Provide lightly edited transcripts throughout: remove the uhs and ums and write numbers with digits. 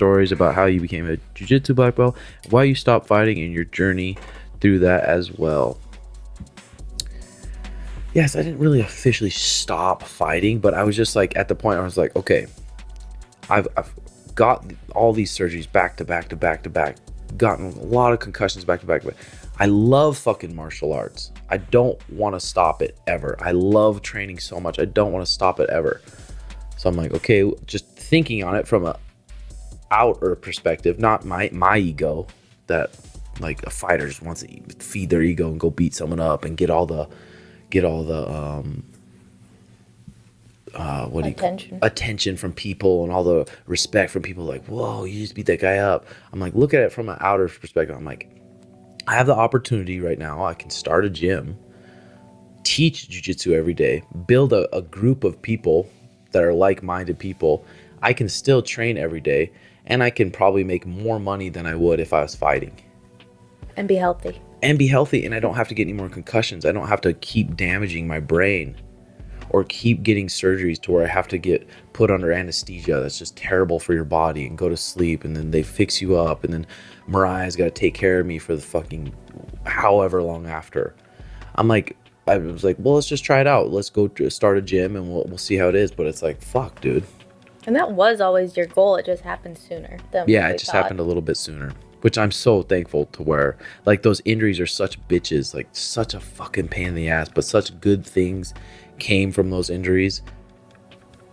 stories about how you became a jiu-jitsu black belt, why you stopped fighting, and your journey through that as well. Yes, I didn't really officially stop fighting, but I was just like at the point where I was like, okay, I've got all these surgeries back to back to back to back, gotten a lot of concussions back to back. I love fucking martial arts. I don't want to stop it ever. I love training so much. I don't want to stop it ever. So I'm like, okay, just thinking on it from a outer perspective, not my ego, that like a fighter just wants to feed their ego and go beat someone up and get all the attention from people and all the respect from people. Like, whoa, you just beat that guy up. I'm like, look at it from an outer perspective. I'm like, I have the opportunity right now. I can start a gym, teach jiu-jitsu every day, build a group of people that are like-minded people. I can still train every day, and I can probably make more money than I would if I was fighting. And be healthy. And I don't have to get any more concussions. I don't have to keep damaging my brain or keep getting surgeries to where I have to get put under anesthesia. That's just terrible for your body, and go to sleep, and then they fix you up, and then Mariah's got to take care of me for the fucking however long after. I was like, well, let's just try it out. Let's go start a gym and we'll see how it is. But it's like, fuck, dude. And that was always your goal. It just happened sooner than yeah, it just happened a little bit sooner, which I'm so thankful to, where like those injuries are such bitches, like such a fucking pain in the ass, but such good things came from those injuries.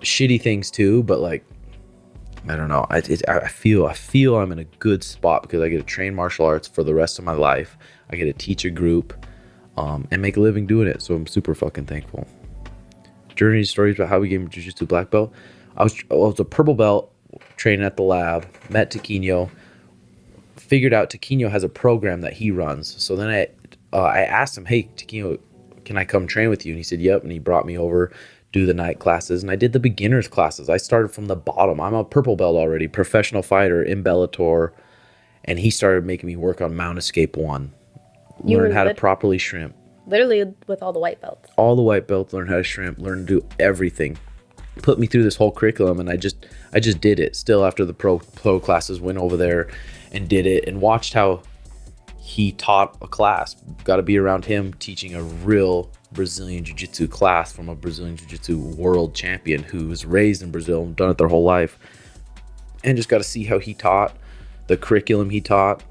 Shitty things too, but like, I don't know. I feel I'm in a good spot because I get to train martial arts for the rest of my life. I get to teach a group and make a living doing it. So I'm super fucking thankful. Journey stories about how we became jiu-jitsu black belt. I was a purple belt training at the lab, met Taquino, figured out Taquino has a program that he runs. So then I asked him, hey, Taquino, can I come train with you? And he said, yep. And he brought me over, do the night classes. And I did the beginners classes. I started from the bottom. I'm a purple belt already, professional fighter in Bellator. And he started making me work on Mount Escape 1. Learn how to properly shrimp. Literally with all the white belts. All the white belts, learn how to shrimp, learn to do everything. Put me through this whole curriculum, and I just did it. Still, after the pro classes, went over there and did it, and watched how he taught a class. Got to be around him teaching a real Brazilian Jiu-Jitsu class from a Brazilian Jiu-Jitsu world champion who was raised in Brazil and done it their whole life, and just got to see how he taught, the curriculum he taught.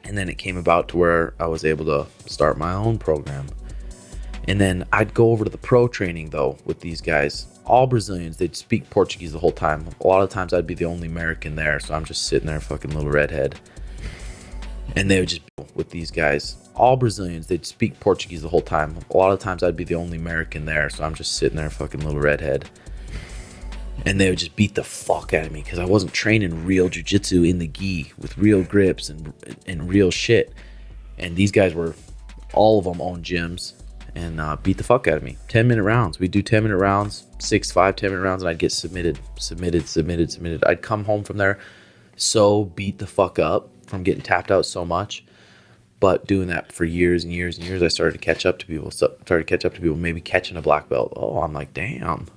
And then it came about to where I was able to start my own program. And then I'd go over to the pro training though with these guys, all Brazilians. They'd speak Portuguese the whole time. A lot of times I'd be the only American there, so I'm just sitting there, fucking little redhead. And they would just be with these guys, all Brazilians. They'd speak Portuguese the whole time. A lot of times I'd be the only American there, so I'm just sitting there, fucking little redhead. And they would just beat the fuck out of me because I wasn't training real jiu-jitsu in the gi with real grips and real shit. And these guys were, all of them owned gyms, and beat the fuck out of me. 10-minute rounds. We'd do 10-minute rounds, 6-5 10-minute rounds, and I'd get submitted. I'd come home from there so beat the fuck up from getting tapped out so much. But doing that for years and years and years, I started to catch up to people. Maybe catching a black belt. Oh, I'm like, damn.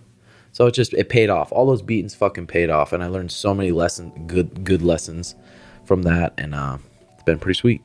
So it paid off. All those beatings fucking paid off. And I learned so many lessons, good lessons from that. And it's been pretty sweet.